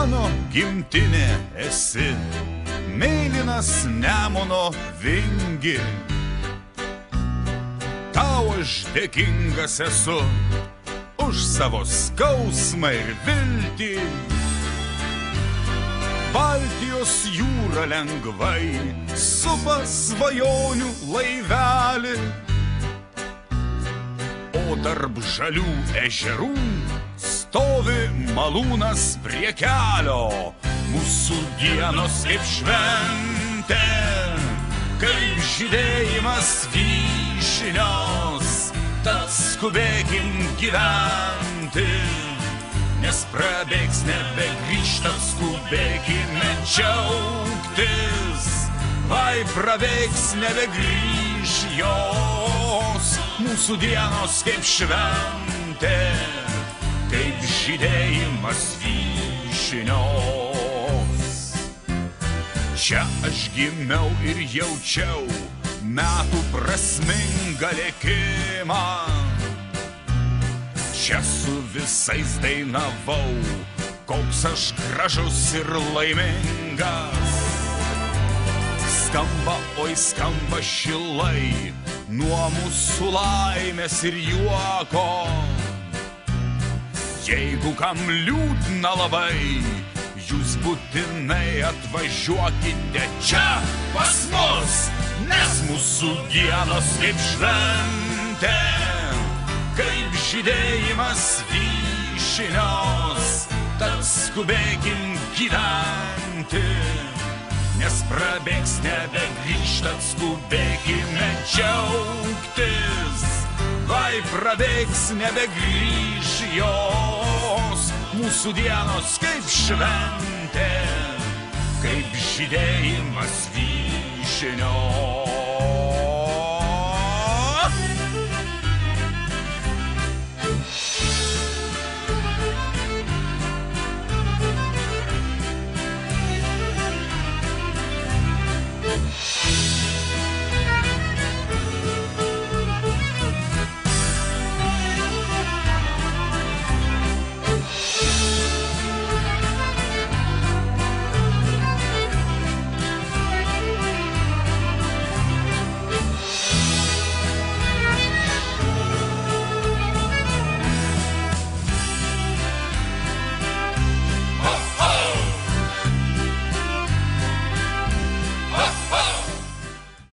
mano gimtinė esi, mėlynas Nemuno vingi. Tau aš dėkingas esu už savo skausmą ir viltį. Baltijos jūra lengvai supa svajonių laivelį, o tarp žalių ežerų stovi malūnas prie kelio. Mūsų dienos kaip šventė, kaip žydėjimas vyšnios, tad skubėkim gyventi, nes prabėgs nebegrįžtant, skubėkime džiaugtis, vai prabėgs nebegrįž jos. Mūsų dienos kaip šventė, kaip žydėjimas vyšnios. Čia aš gimiau ir jaučiau metų prasmingą lėkimą. Čia su visais dainavau, koks aš gražus ir laimingas. Skamba, oi skamba šilai nuo mūsų laimės ir juoko. Jeigu kam liūdna labai, jūs būtinai atvažiuokite čia pas mus, nes mūsų dienos kaip šventė, kaip žydėjimas vyšnios, tad skubėkim gyventi, nes prabėgs nebegrįžtant, skubėkime džiaugtis, vai prabėgs nebegrįž jos. Mūsų dienos kaip šventė, kaip žydėjimas vyšnios.